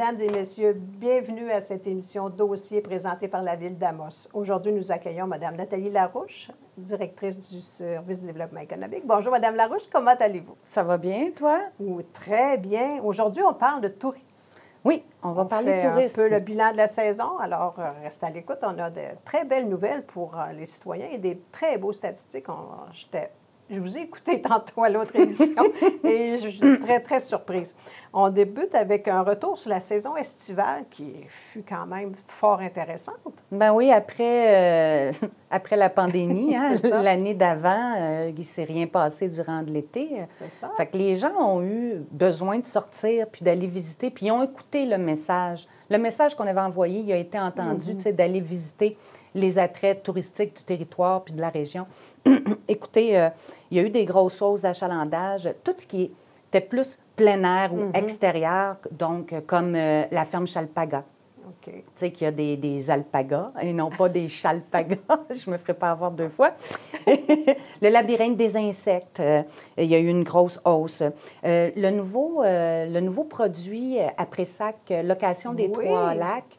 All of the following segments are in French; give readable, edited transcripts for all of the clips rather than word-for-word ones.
Mesdames et messieurs, bienvenue à cette émission Dossier présentée par la Ville d'Amos. Aujourd'hui, nous accueillons Mme Nathalie Larouche, directrice du service de développement économique. Bonjour, Mme Larouche, comment allez-vous? Ça va bien, toi? Oui, très bien. Aujourd'hui, on parle de tourisme. Oui, on va parler de tourisme. Un peu le bilan de la saison. Alors, restez à l'écoute. On a de très belles nouvelles pour les citoyens et des très beaux statistiques. Je vous ai écouté tantôt à l'autre émission et je suis très, très surprise. On débute avec un retour sur la saison estivale qui fut quand même fort intéressante. Ben oui, après la pandémie, hein, l'année d'avant, il ne s'est rien passé durant l'été. C'est ça. Fait que les gens ont eu besoin de sortir puis d'aller visiter, puis ils ont écouté le message. Le message qu'on avait envoyé, il a été entendu, tu sais, d'aller visiter les attraits touristiques du territoire puis de la région. Écoutez, il y a eu des grosses hausses d'achalandage. Tout ce qui était plus plein air ou extérieur, donc comme la ferme Chalpaga. OK. Tu sais qu'il y a des alpagas et non pas des chalpagas. Je me ferais pas avoir deux fois. Le labyrinthe des insectes, il y a eu une grosse hausse. Le nouveau produit après-sac, location des Trois Lacs,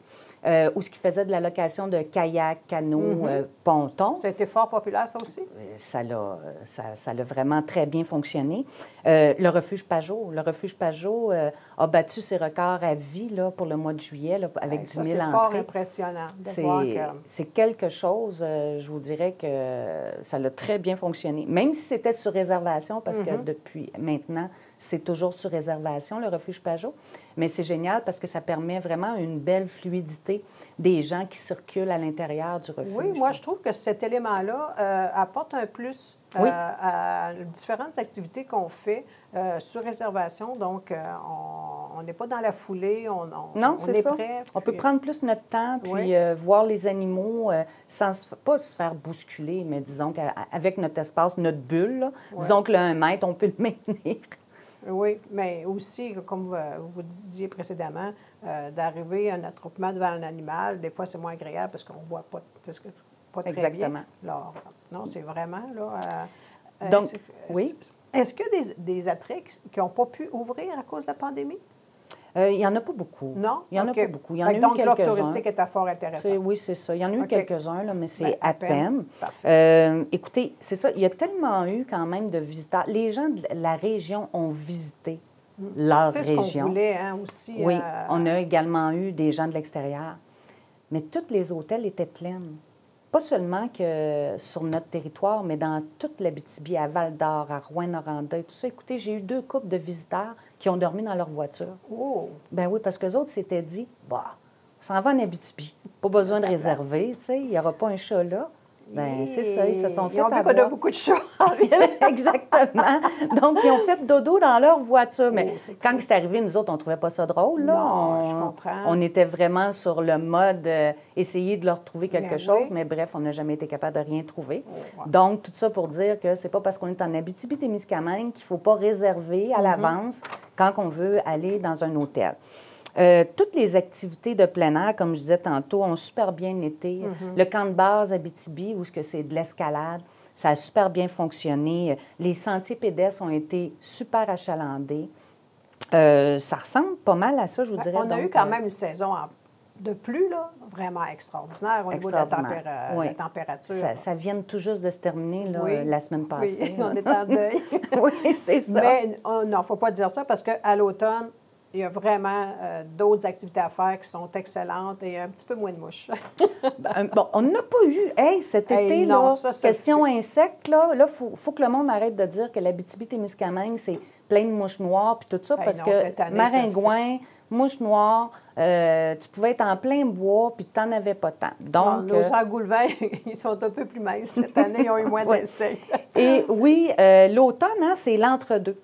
où ce qui faisait de la location de kayak, canot, ponton. Ça a été fort populaire, ça aussi? Ça a vraiment très bien fonctionné. Le refuge Pajot. Le refuge Pajot a battu ses records à vie là, pour le mois de juillet là, avec 10 000 entrées. C'est fort impressionnant de voir que... C'est quelque chose, je vous dirais que ça a très bien fonctionné. Même si c'était sur réservation, parce que depuis maintenant, c'est toujours sur réservation, le refuge Pajot. Mais c'est génial parce que ça permet vraiment une belle fluidité des gens qui circulent à l'intérieur du refuge. Oui, moi, je trouve que cet élément-là apporte un plus à différentes activités qu'on fait sur réservation. Donc, on n'est pas dans la foulée, non, on est ça. Prêt. On peut prendre plus notre temps, puis voir les animaux sans pas se faire bousculer, mais disons qu'avec notre espace, notre bulle, là, disons que là, 1 mètre, on peut le maintenir. Oui, mais aussi, comme vous disiez précédemment, d'arriver à un attroupement devant un animal, des fois, c'est moins agréable parce qu'on ne voit pas très Exactement. bien. Alors, non, c'est vraiment, là... Donc, oui. Est-ce qu'il y a des attraits qui n'ont pas pu ouvrir à cause de la pandémie? Il n'y en a pas beaucoup. Non? Il n'y en a pas beaucoup. Il y en a eu donc, l'offre quelques-uns. touristique était fort intéressante. Oui, c'est ça. Il y en a eu quelques-uns, là, mais c'est à peine. Écoutez, c'est ça. Il y a tellement eu quand même de visiteurs. Les gens de la région ont visité leur région. C'est ce qu'on voulait, hein, aussi. Oui, on a également eu des gens de l'extérieur. Mais tous les hôtels étaient pleins. Pas seulement que sur notre territoire, mais dans toute l'Abitibi, à Val-d'Or, à Rouyn-Noranda et tout ça. Écoutez, j'ai eu 2 couples de visiteurs qui ont dormi dans leur voiture. Oh! Ben oui, parce qu'eux autres s'étaient dit, bah, on s'en va en Abitibi. Pas besoin de réserver, tu sais, il n'y aura pas un chat là. Bien, c'est ça, ils se sont fait avoir. Ils ont vu qu'on a beaucoup de chats. Exactement. Donc, ils ont fait dodo dans leur voiture. Mais quand c'est arrivé, nous autres, on ne trouvait pas ça drôle. Là. Non, je comprends. On était vraiment sur le mode essayer de leur trouver quelque chose. Mais bref, on n'a jamais été capable de rien trouver. Donc, tout ça pour dire que c'est pas parce qu'on est en Abitibi-Témiscamingue qu'il ne faut pas réserver à l'avance quand on veut aller dans un hôtel. Toutes les activités de plein air, comme je disais tantôt, ont super bien été. Le camp de base Abitibi, où c'est de l'escalade, ça a super bien fonctionné. Les sentiers pédestres ont été super achalandés. Ça ressemble pas mal à ça, je vous dirais. On a eu quand même une saison de pluie, là, vraiment extraordinaire au niveau de la température. Ça vient tout juste de se terminer là, la semaine passée. Oui, on est en deuil. Oui, c'est ça. Mais non, il ne faut pas dire ça parce qu'à l'automne, il y a vraiment d'autres activités à faire qui sont excellentes et un petit peu moins de mouches. Bon, on n'a pas eu. Cet été, non, là, question insectes, là, faut que le monde arrête de dire que l'Abitibi-Témiscamingue, c'est plein de mouches noires puis tout ça, parce que maringouins, mouches noires, tu pouvais être en plein bois puis tu n'en avais pas tant. Donc, nos engoulevents, ils sont un peu plus minces. Cette année, ils ont eu moins d'insectes. Et oui, l'automne, hein, c'est l'entre-deux.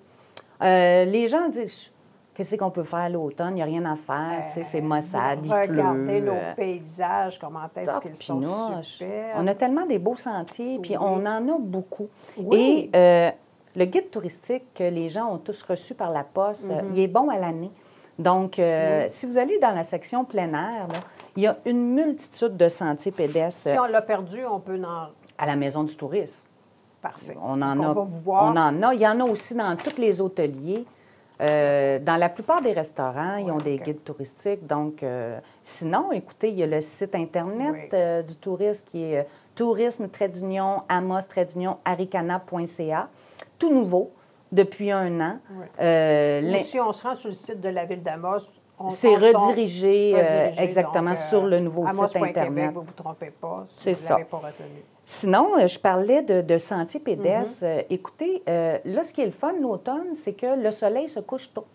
Les gens disent... Qu'est-ce qu'on peut faire l'automne? Il n'y a rien à faire. C'est maussade, il pleut. Regardez nos paysages, comment est-ce qu'ils sont super. On a tellement des beaux sentiers, puis on en a beaucoup. Oui. Et le guide touristique que les gens ont tous reçu par la poste, il est bon à l'année. Donc, si vous allez dans la section plein air, là, il y a une multitude de sentiers pédestres. Si on l'a perdu, on peut en... À la Maison du tourisme. Parfait. On en a. On en a. Il y en a aussi dans tous les hôteliers. Dans la plupart des restaurants, ils ont des OK. guides touristiques. Donc, sinon, écoutez, il y a le site Internet du tourisme qui est tourisme-amos-aricana.ca, tout nouveau, depuis un an. Oui. Euh, Ou si on se rend sur le site de la ville d'Amos, C'est redirigé exactement donc, sur le nouveau site amos.québec, Internet. vous ne vous trompez pas si C'est vous ne ça. l'avez pas retenu. Sinon, je parlais de sentiers pédestres. Écoutez, là, ce qui est le fun l'automne, c'est que le soleil se couche tôt.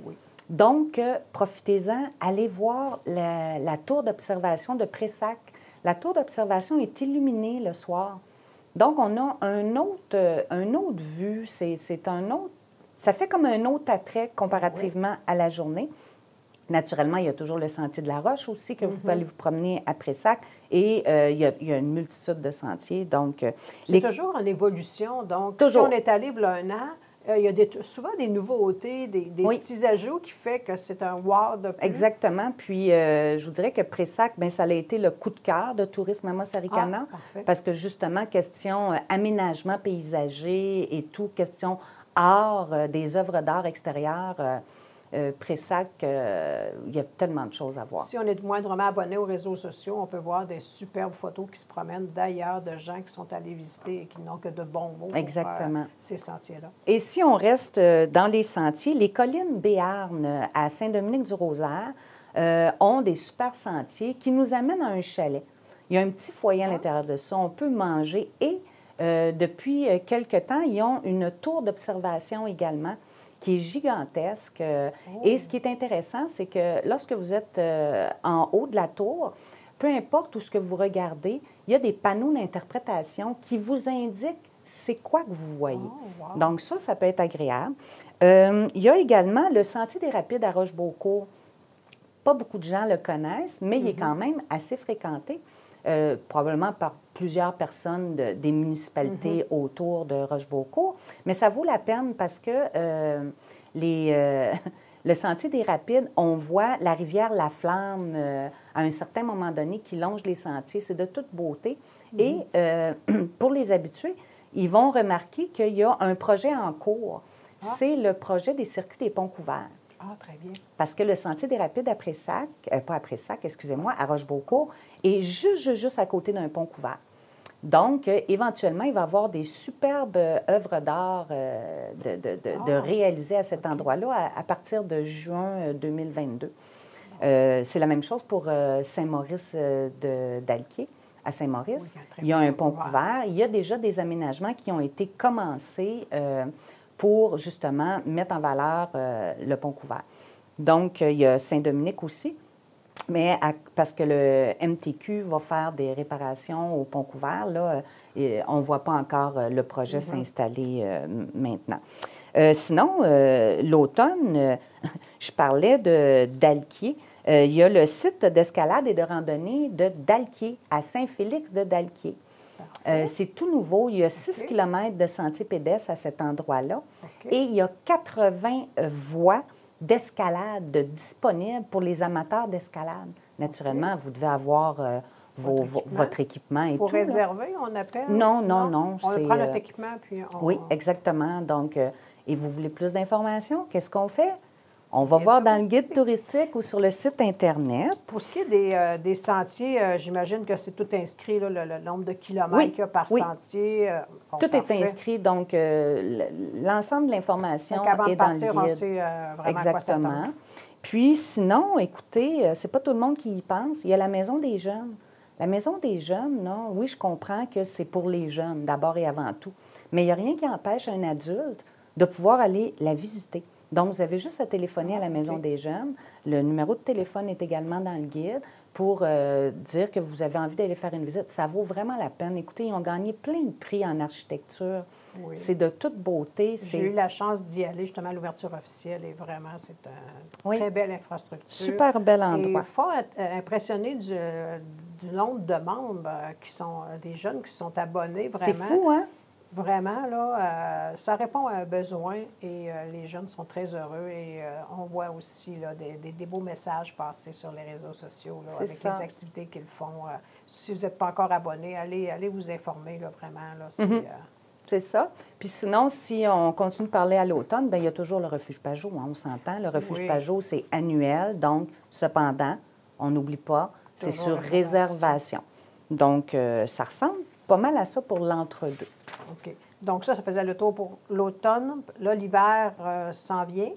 Oui. Donc, profitez-en, allez voir la tour d'observation de Pressac. La tour d'observation est illuminée le soir. Donc, on a un autre vue. C'est un autre... Ça fait comme un autre attrait comparativement à la journée. Naturellement, il y a toujours le sentier de la Roche aussi que vous pouvez aller vous promener à Pressac. Et il y a une multitude de sentiers. Donc, c'est toujours en évolution. Donc, toujours. si on est allé il y a un an, il y a souvent des nouveautés, des petits ajouts qui font que c'est un wow de plus. Exactement. Puis, je vous dirais que Pressac, bien, ça a été le coup de cœur de Tourisme Amos-Aricana parce que, justement, question aménagement paysager et tout, question art, des œuvres d'art extérieures, Pressac, il y a tellement de choses à voir. Si on est moindrement abonné aux réseaux sociaux, on peut voir des superbes photos qui se promènent d'ailleurs de gens qui sont allés visiter et qui n'ont que de bons mots Exactement. pour ces sentiers-là. Et si on reste dans les sentiers, les collines Béarn à Saint-Dominique-du-Rosaire ont des super sentiers qui nous amènent à un chalet. Il y a un petit foyer à l'intérieur de ça, on peut manger et depuis quelque temps, ils ont une tour d'observation également qui est gigantesque. Et ce qui est intéressant, c'est que lorsque vous êtes en haut de la tour, peu importe où ce que vous regardez, il y a des panneaux d'interprétation qui vous indiquent c'est quoi que vous voyez. Oh, wow. Donc ça peut être agréable. Il y a également le Sentier des Rapides à Rochebeaucourt. Pas beaucoup de gens le connaissent, mais il est quand même assez fréquenté, probablement par plusieurs personnes des municipalités autour de Rochebeaucourt. Mais ça vaut la peine parce que le Sentier des Rapides, on voit la rivière La Flamme à un certain moment donné qui longe les sentiers. C'est de toute beauté. Et pour les habitués, ils vont remarquer qu'il y a un projet en cours. C'est le projet des circuits des ponts couverts. Ah, très bien. Parce que le Sentier des Rapides à Pressac, pas à Pressac, excusez-moi, à Rochebeaucourt, est juste à côté d'un pont couvert. Donc, éventuellement, il va y avoir des superbes œuvres d'art de réaliser à cet endroit-là à partir de juin 2022. C'est la même chose pour Saint-Maurice d'Alquier. À Saint-Maurice, il y a un pont couvert. Il y a déjà des aménagements qui ont été commencés pour, justement, mettre en valeur le pont couvert. Donc, il y a Saint-Dominique aussi, mais parce que le MTQ va faire des réparations au pont couvert, là, on ne voit pas encore le projet s'installer maintenant. Sinon, l'automne, je parlais d'Alquier. Il y a le site d'escalade et de randonnée de Dalquier, à Saint-Félix de Dalquier. C'est tout nouveau. Il y a 6 km de sentiers pédestres à cet endroit-là. Et il y a 80 voies d'escalade disponibles pour les amateurs d'escalade. Naturellement, vous devez avoir votre équipement et tout. Pour réserver, on appelle? Non. On prend notre équipement, puis on... Oui, exactement. Donc, et vous voulez plus d'informations? Qu'est-ce qu'on fait? On va voir dans le guide touristique ou sur le site Internet. Pour ce qui est des sentiers, j'imagine que c'est tout inscrit, là, le nombre de kilomètres qu'il y a par sentier. Tout est inscrit, donc l'ensemble de l'information est dans le guide. On sait vraiment exactement. Puis sinon, écoutez, c'est pas tout le monde qui y pense. Il y a la Maison des jeunes. La Maison des jeunes, là, oui, je comprends que c'est pour les jeunes, d'abord et avant tout. Mais il n'y a rien qui empêche un adulte de pouvoir aller la visiter. Donc, vous avez juste à téléphoner à la Maison des jeunes. Le numéro de téléphone est également dans le guide pour dire que vous avez envie d'aller faire une visite. Ça vaut vraiment la peine. Écoutez, ils ont gagné plein de prix en architecture. Oui. C'est de toute beauté. J'ai eu la chance d'y aller justement à l'ouverture officielle et vraiment, c'est une très belle infrastructure. Super bel endroit. Et fort impressionné du nombre de membres qui sont des jeunes qui sont abonnés, vraiment. C'est fou, hein? Vraiment, là, ça répond à un besoin et les jeunes sont très heureux et on voit aussi là, des beaux messages passer sur les réseaux sociaux là, avec les activités qu'ils font. Si vous n'êtes pas encore abonné, allez vous informer, là, vraiment. Là, c'est ça. Puis sinon, si on continue de parler à l'automne, bien, il y a toujours le refuge Pajot, hein, on s'entend. Le refuge Pajot, c'est annuel, donc, cependant, on n'oublie pas, c'est Toujours sur réservation. Donc, ça ressemble pas mal à ça pour l'entre-deux. OK. Donc ça faisait le tour pour l'automne. Là, l'hiver s'en vient.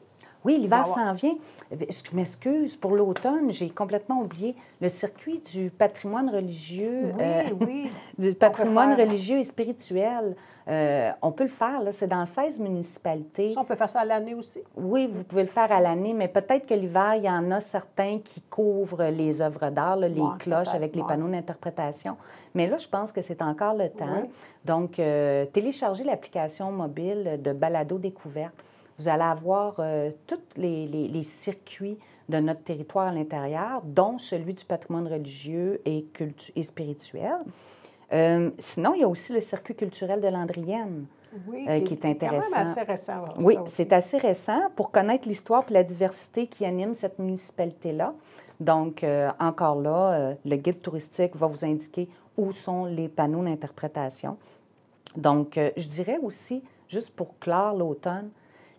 Oui, l'hiver s'en vient. Je m'excuse, pour l'automne, j'ai complètement oublié le circuit du patrimoine religieux. Oui. Du patrimoine religieux et spirituel. On peut le faire, là, c'est dans 16 municipalités. Ça, on peut faire ça à l'année aussi? Oui, vous pouvez le faire à l'année, mais peut-être que l'hiver, il y en a certains qui couvrent les œuvres d'art, là, les cloches avec les panneaux d'interprétation. Mais là, je pense que c'est encore le temps. Donc, téléchargez l'application mobile de Balado Découverte. Vous allez avoir tous les circuits de notre territoire à l'intérieur, dont celui du patrimoine religieux et spirituel. Sinon, il y a aussi le circuit culturel de Landrienne, qui est intéressant. C'est quand même assez récent. Oui, c'est assez récent pour connaître l'histoire et la diversité qui anime cette municipalité-là. Donc, encore là, le guide touristique va vous indiquer où sont les panneaux d'interprétation. Donc, je dirais aussi, juste pour clore l'automne,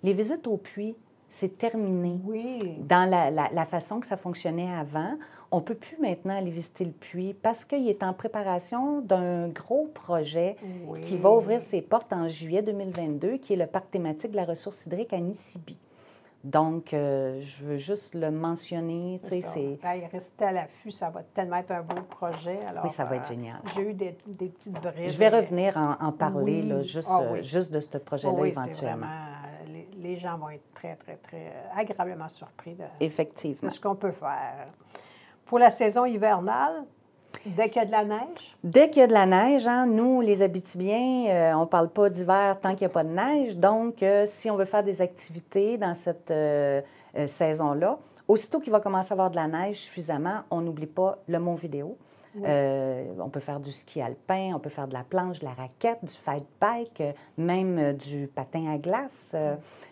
les visites au puits, c'est terminé. Oui. Dans la façon que ça fonctionnait avant, on ne peut plus maintenant aller visiter le puits parce qu'il est en préparation d'un gros projet qui va ouvrir ses portes en juillet 2022, qui est le parc thématique de la ressource hydrique à Nisibi. Donc, je veux juste le mentionner. Rester à l'affût, ça va tellement être un beau projet. Alors, oui, ça va être génial. J'ai eu des petites brides. Je vais revenir en parler, là, juste de ce projet-là éventuellement. Les gens vont être très, très, très agréablement surpris Effectivement. de ce qu'on peut faire. Pour la saison hivernale, dès qu'il y a de la neige? Dès qu'il y a de la neige, hein, nous, les Abitibiens, on ne parle pas d'hiver tant qu'il n'y a pas de neige. Donc, si on veut faire des activités dans cette saison-là, aussitôt qu'il va commencer à avoir de la neige suffisamment, on n'oublie pas le Mont-Vidéo. Oui. On peut faire du ski alpin, on peut faire de la planche, de la raquette, du fight bike, même du patin à glace.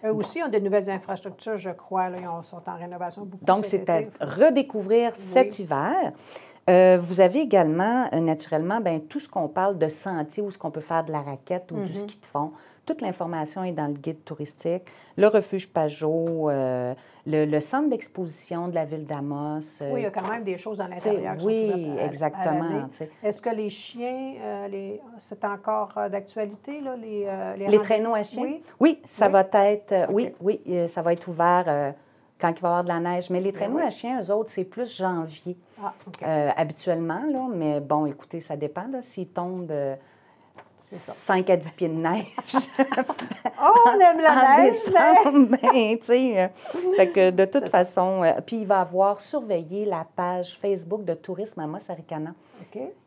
Eux aussi ont de nouvelles infrastructures, je crois. Là, ils sont en rénovation beaucoup. Donc, c'est à redécouvrir cet hiver. Vous avez également, naturellement, bien, tout ce qu'on parle de sentiers, où ce qu'on peut faire de la raquette ou du ski de fond. Toute l'information est dans le guide touristique. Le refuge Pajot, le centre d'exposition de la ville d'Amos. Oui, il y a quand même des choses à l'intérieur qui oui, sont ouvertes exactement. Est-ce que les chiens, c'est encore d'actualité, là, les traîneaux à chiens? Oui, ça va être, ça va être ouvert quand il va y avoir de la neige. Mais les traîneaux à chiens, eux autres, c'est plus janvier, habituellement. Là, mais bon, écoutez, ça dépend. S'ils tombent 5 à 10 pieds de neige. On aime la neige! Mais... tu sais, fait que de toute façon... puis il va avoir surveillé la page Facebook de Tourisme Amos-Aricana.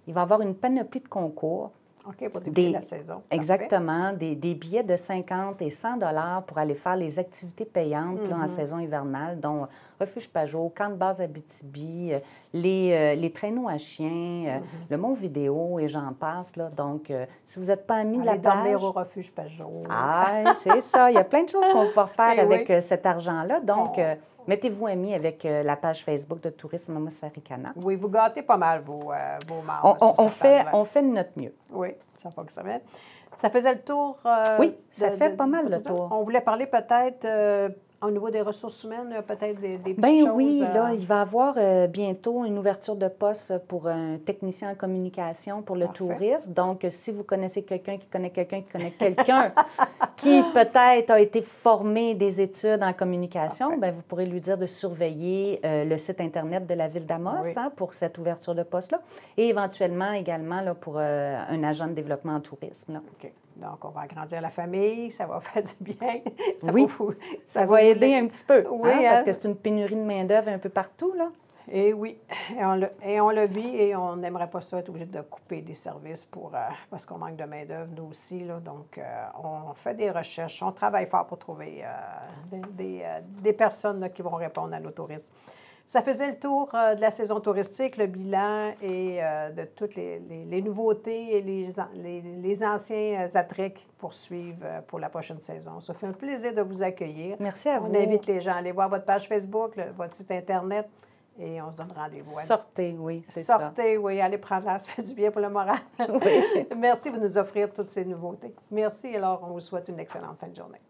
Il va avoir une panoplie de concours. OK, pour débuter la saison. Exactement. Des billets de 50 et 100 $ pour aller faire les activités payantes là, en saison hivernale, dont Refuge Pajot, Camp de base Abitibi, les traîneaux à chiens, le Mont-Vidéo et j'en passe. Là. Donc, si vous n'êtes pas amis de la page... dormir au Refuge Pajot. Ah, c'est ça. Il y a plein de choses qu'on va pouvoir faire avec cet argent-là. Donc... mettez-vous amis avec la page Facebook de Tourisme Amos-Aricana. Oui, vous gâtez pas mal vos membres. On fait de notre mieux. Oui, ça fonctionne. Ça faisait le tour. Oui, ça fait pas mal le tour. On voulait parler peut-être au niveau des ressources humaines, peut-être des petites choses. Bien oui, là, il va y avoir bientôt une ouverture de poste pour un technicien en communication pour le tourisme. Donc, si vous connaissez quelqu'un qui connaît quelqu'un qui connaît quelqu'un qui peut-être a été formé des études en communication, bien, vous pourrez lui dire de surveiller le site Internet de la Ville d'Amos pour cette ouverture de poste-là et éventuellement également là, pour un agent de développement en tourisme. Là. OK. Donc, on va agrandir la famille, ça va faire du bien. Ça va aider un petit peu, oui, parce que c'est une pénurie de main-d'œuvre un peu partout, là. Et oui, et on le vit et on n'aimerait pas ça être obligé de couper des services parce qu'on manque de main-d'œuvre, nous aussi. Là, donc, on fait des recherches, on travaille fort pour trouver des personnes là, qui vont répondre à nos touristes. Ça faisait le tour de la saison touristique, le bilan et de toutes les nouveautés et les anciens attraits qui poursuivent pour la prochaine saison. Ça fait un plaisir de vous accueillir. Merci à vous. On invite les gens à aller voir votre page Facebook, votre site Internet. Et on se donne rendez-vous. Sortez, oui, c'est ça. Sortez, oui, allez prendre l'air, ça fait du bien pour le moral. Oui. Merci de nous offrir toutes ces nouveautés. Merci, alors on vous souhaite une excellente fin de journée.